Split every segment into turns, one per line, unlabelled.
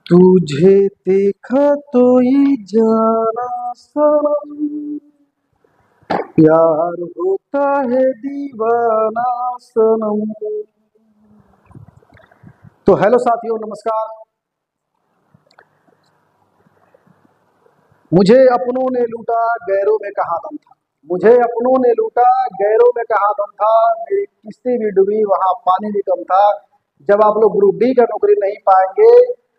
तुझे देखा तो ये जाना सनम, प्यार होता है दीवाना सनम। तो हेलो साथियों, नमस्कार। मुझे अपनों ने लूटा, गैरों में कहाँ दम था। मुझे अपनों ने लूटा, गैरों में कहाँ दम था। मेरी किस्ती भी डूबी, वहां पानी भी कम था। जब आप लोग ग्रुप डी का नौकरी नहीं पाएंगे,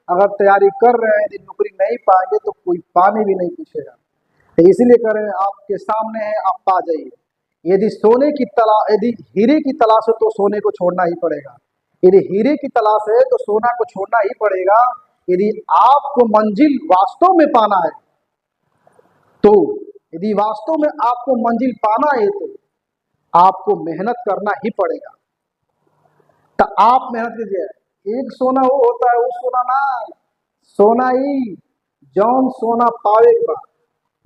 अगर तैयारी कर रहे हैं यदि नौकरी नहीं पाएंगे तो कोई पानी भी नहीं पूछेगा। तो इसीलिए कह रहे हैं, आपके सामने है, आप पा जाइए। यदि सोने की तलाश, यदि हीरे की तलाश है तो सोने को छोड़ना ही पड़ेगा। यदि हीरे की तलाश है तो सोना को छोड़ना ही पड़ेगा। यदि आपको मंजिल वास्तव में पाना है तो, यदि वास्तव में आपको मंजिल पाना है तो आपको मेहनत करना ही पड़ेगा। तो आप मेहनत कीजिए। एक सोना वो होता है, वो सोना ना, सोना ही जौन सोना पावेगा,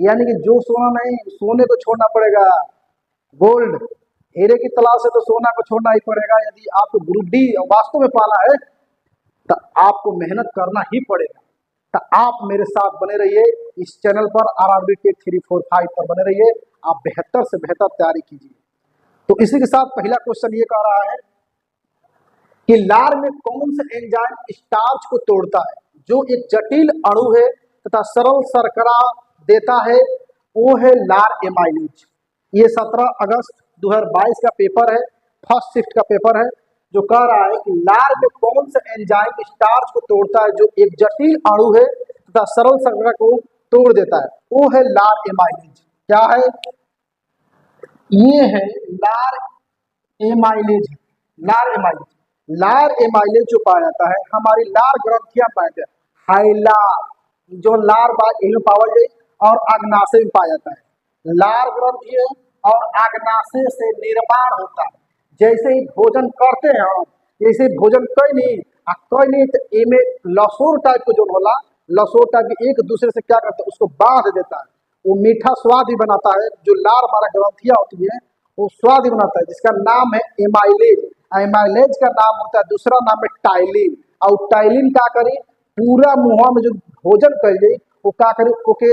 यानी कि जो सोना नहीं, सोने को छोड़ना पड़ेगा। गोल्ड, हीरे की तलाश है तो सोना को छोड़ना ही पड़ेगा। यदि आपको ग्रुप डी वास्तव में पाना है तो आपको मेहनत करना ही पड़ेगा। तो आप मेरे साथ बने रहिए, इस चैनल पर RRB टेक 345 पर बने रहिए। आप बेहतर से बेहतर तैयारी कीजिए। तो इसी के साथ पहला क्वेश्चन ये कह रहा है कि लार में कौन सा एंजाइम स्टार्च को तोड़ता है, जो एक जटिल अणु है तथा सरल शर्करा देता है। वो है लार एमाइलेज। ये 17 अगस्त 2022 का पेपर है, फर्स्ट शिफ्ट का पेपर है, जो कह रहा है कि लार में कौन सा एंजाइम स्टार्च को तोड़ता है, जो एक जटिल अणु है तथा सरल शर्करा को तोड़ देता है। वो है लार एमाइलेज। क्या है? ये है लार एमाइलेज। लार एमाइलेज, लार एमाइलेज जो पाया जाता है हमारी लार ग्रंथियां पाए जाते हैं। हाइलार, जो लार बाग में पाया जाए और अग्नाशय में पाया जाता है। लार ग्रंथि और अग्नाशय से निर्माण होता है। जैसे ही भोजन करते हैं हम, जैसे भोजन कोई नहीं तो एमे लसोर टाइप को जो होला, लसोर टाइप एक दूसरे से क्या करता है, उसको बांध देता है। वो मीठा स्वाद भी बनाता है। जो लार हमारा ग्रंथियां होती है वो स्वाद ही बनाता है, जिसका नाम है एमाइलेज। एमाइलेज का नाम होता है, दूसरा नाम है टाइलिन। और टाइलिन क्या करी, पूरा मुंह में जो भोजन कर ली वो क्या करी, ओके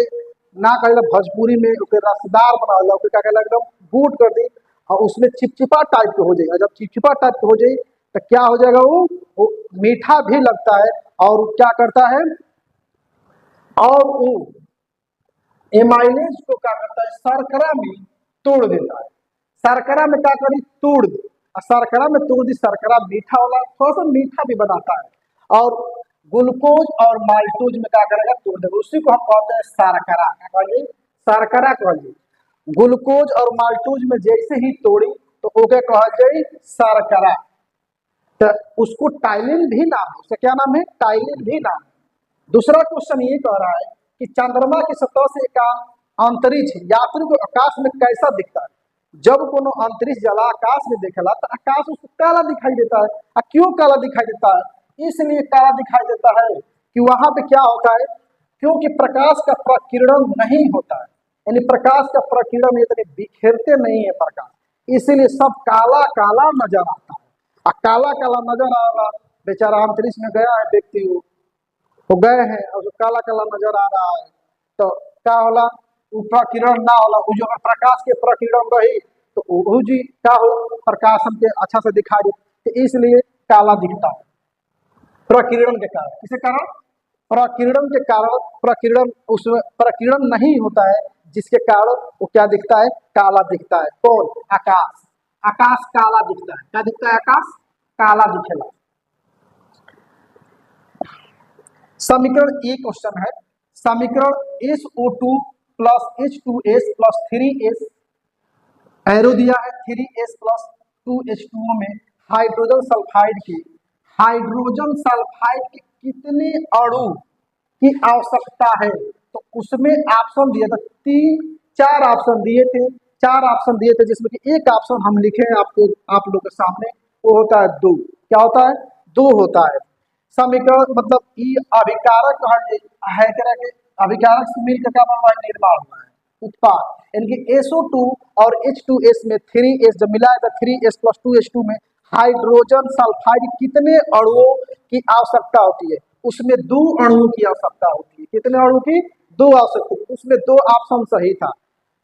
ना कर भोजपुरी में ओके रसदार बना ला, ओके क्या कहला एकदम बूट कर दी और उसमें चिपचिपा टाइप के हो जाएगा। जब चिपचिपा टाइप के हो जाए तो क्या हो जाएगा, वो मीठा भी लगता है और क्या करता है, और वो एमाइलेज को क्या करता है, शर्करा में तोड़ देता है। शर्करा में क्या करी, तोड़ दी। शर्करा में तोड़ दी, शर्करा मीठा वाला थोड़ा सा मीठा भी बनाता है और ग्लूकोज और माल्टोज में क्या करेगा, तोड़ देगा। उसी को हम कहते हैं शर्करा। क्या कहिए, शर्करा कहिए। ग्लूकोज और माल्टोज में जैसे ही तोड़ी तो ओके कहा जाए शर्करा। तो उसको टाइलिन भी नाम है, उसका क्या नाम है, टाइलिन भी नाम है। दूसरा क्वेश्चन ये कह रहा है कि चंद्रमा की सतह से एक अंतरिक्ष यात्री को आकाश में कैसा दिखता है। जब कोनो अंतरिक्ष जला आकाश में देखेला तो आकाश उसको काला दिखाई देता है। क्यों काला दिखाई देता है? इसलिए काला दिखाई देता है कि वहां पे क्या होता है, क्योंकि प्रकाश का प्रकीर्णन नहीं होता है, यानी प्रकाश का प्रकीर्णन इतने बिखेरते नहीं है प्रकाश, इसीलिए सब काला काला नजर आता है। काला काला नजर आएगा। बेचारा अंतरिक्ष में गया है व्यक्ति, वो गए हैं और जो काला काला नजर आ रहा है तो क्या होला, वो प्रकीर्णन ना होला। वो जो प्रकाश के प्रकीर्णन रही तो वो जी क्या हो, प्रकाश हमके अच्छा से दिखाई दे, तो इसलिए काला दिखता है प्रकीर्णन के कारण। किसके कारण? प्रकीर्णन के कारण। प्रकीर्णन, उसमें प्रकीर्णन नहीं होता है जिसके कारण वो क्या दिखता है, काला दिखता है। कौन? आकाश। आकाश काला दिखता है। क्या दिखता है? आकाश काला दिखेगा। समीकरण ए क्वेश्चन है, समीकरण SO2 plus H2S plus 3S, arrow दिया है 3S प्लस 2H2O में हाइड्रोजन सल्फाइड की कितने अणु की आवश्यकता है। तो उसमें ऑप्शन दिया था, 4 ऑप्शन दिए थे। 4 ऑप्शन दिए थे जिसमें कि एक ऑप्शन हम लिखे हैं आपको, आप लोग के सामने, वो होता है 2। क्या होता है? 2 होता है। समीकरण मतलब ई अभिकारक है के अभिकारक से मिलकर क्या बन रहा है, निर्माण हुआ है, उत्पाद। यानी कि SO2 और H2S में 3S जब मिलाया था, 3S प्लस 2H2 में हाइड्रोजन सल्फाइड कितने अणुओं की आवश्यकता होती है? उसमें 2 अणुओं की आवश्यकता होती है। कितने अणु की? 2 आवश्यकता। उसमें 2 ऑप्शन सही था।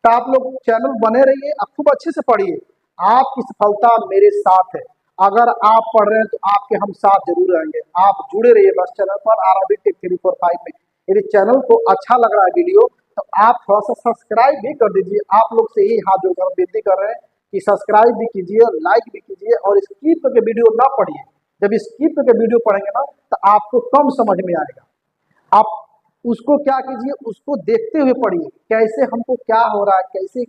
तो आप लोग चैनल बने रहिए, आप खूब अच्छे से पढ़िए। आपकी सफलता मेरे साथ है। अगर आप पढ़ रहे हैं तो आपके हम साथ जरूर रहेंगे। आप जुड़े रहिए बस चैनल पर आरबी टेक 345 में। यदि चैनल को अच्छा लग रहा है वीडियो तो आप थोड़ा सा सब्सक्राइब भी कर दीजिए। आप लोग से ही हाथ जोड़कर विनती कर रहे हैं कि सब्सक्राइब भी कीजिए, लाइक भी कीजिए और स्किप करके वीडियो ना पढ़िए। जब स्किप करके वीडियो पढ़ेंगे ना तो आपको कम समझ में आएगा। आप उसको क्या कीजिए, उसको देखते हुए पढ़िए, कैसे हमको क्या हो रहा है, कैसे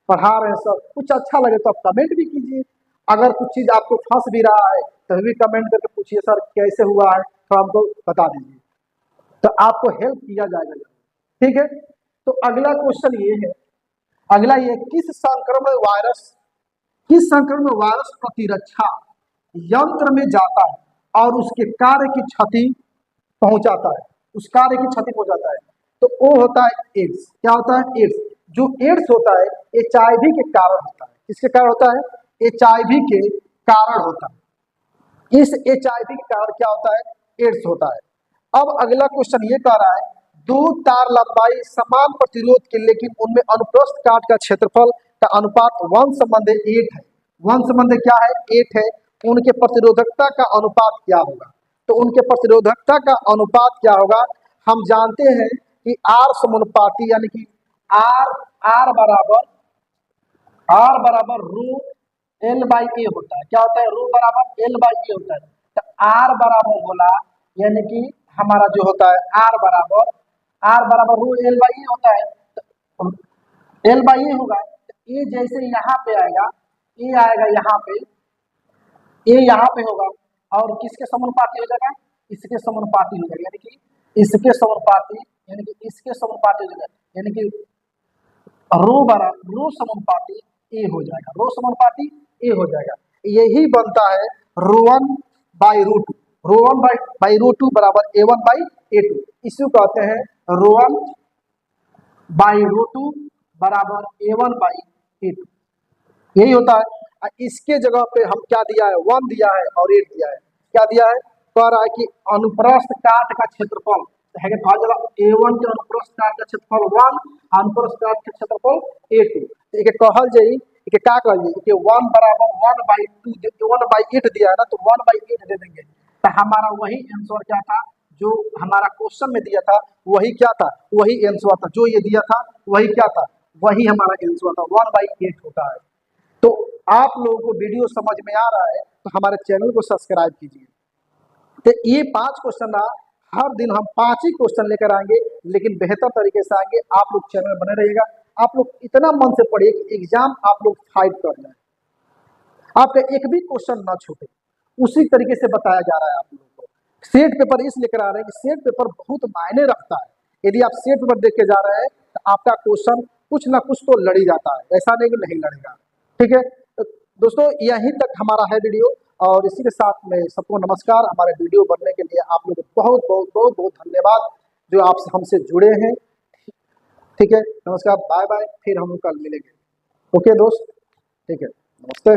पढ़ा रहे हैं सब कुछ। अच्छा लगे तो आप कमेंट भी कीजिए। अगर कुछ चीज आपको फंस भी रहा है तो भी कमेंट करके पूछिए, सर कैसे हुआ है तो हमको बता दीजिए, तो आपको हेल्प किया जाएगा। ठीक है, तो अगला क्वेश्चन ये है, अगला ये किस संक्रमण वायरस प्रतिरक्षा यंत्र में जाता है और उसके कार्य की क्षति पहुंचाता है, उस कार्य की क्षति पहुंचाता है? तो वो होता है एड्स। क्या होता है? एड्स। जो एड्स होता है HIV के कारण होता है। किसके कारण होता है? HIV के कारण होता है। इस HIV के कारण क्या होता है? एड्स होता है। अब अगला क्वेश्चन ये कह रहा है, दो तार लंबाई समान प्रतिरोध के लेकिन उनमें अनुप्रस्थ काट का क्षेत्रफल का अनुपात 1:8 है। 1 क्या है? 8 है। उनके प्रतिरोधकता का अनुपात क्या होगा? तो उनके प्रतिरोधकता का अनुपात क्या होगा? हम जानते हैं कि आर समानुपाती, यानी कि आर आर बराबर रू एल बाई ए होता है। क्या होता है? रू बराबर एल बाई ए होता है। तो आर बराबर बोला, यानी कि हमारा जो होता है आर बराबर रू एल बाई ए होता है। तो एल बाई ए होगा तो ए जैसे यहाँ पे आएगा, ए आएगा यहाँ पे, ए यहाँ पे होगा और किसके समानुपाती हो जाएगा? इसके समानुपाती हो जाएगा, यानी कि इसके समानुपाती, यानी कि इसके समानुपाती हो जाएगा, यानी कि रो समानुपाती ए हो जाएगा, रो समानुपाती ए हो जाएगा। यही बनता है रो 1 बाई रू 2। रो 1 बाई रू 2 बराबर A1 बाई A2। इसी को कहते हैं रो 1 बाई रू 2 बराबर A1 बाई A2। यही होता है। इसके जगह पे हम क्या दिया है? 1 दिया है और 8 दिया है। क्या दिया है? कह रहा है कि अनुप्रस्थ काट का क्षेत्रफल है कि A1 के अनुप्रस्थ काट का क्षेत्रफल 1, अनुप्रस्थ काट का क्षेत्रफल A2। तो एक कहल जाई कि क्या कहल जाई कि 1 बराबर 1/2 1/8 दिया है ना, तो 1/8 दे देंगे। तो हमारा वही आंसर क्या था जो हमारा क्वेश्चन में दिया था? वही क्या था? वही आंसर था जो ये दिया था। वही क्या था? वही हमारा आंसर था, 1/8 होता है। तो आप लोगों को वीडियो समझ में आ रहा है तो हमारे चैनल को सब्सक्राइब कीजिए। तो ये 5 क्वेश्चन रहा। हर दिन हम 5 ही क्वेश्चन लेकर आएंगे, लेकिन बेहतर तरीके से आएंगे। आप लोग चैनल बने रहिएगा। आप लोग इतना मन से पढ़िए कि एग्जाम आप लोग फाइट कर लें, आपका एक भी क्वेश्चन ना छूटे। उसी तरीके से बताया जा रहा है आप लोगों को। सेट पेपर इसलिए करा रहे हैं कि सेट पेपर बहुत मायने रखता है। यदि आप सेट पेपर देख के जा रहे हैं तो आपका क्वेश्चन कुछ ना कुछ तो लड़ ही जाता है, ऐसा नहीं कि नहीं लड़ेगा। ठीक है, तो दोस्तों यहीं तक हमारा है वीडियो, और इसी के साथ में सबको नमस्कार। हमारे वीडियो बनने के लिए आप लोग बहुत बहुत बहुत बहुत धन्यवाद जो आप हमसे जुड़े हैं। ठीक है, नमस्कार, बाय बाय, फिर हम कल मिलेंगे। ओके दोस्त, ठीक है, नमस्ते।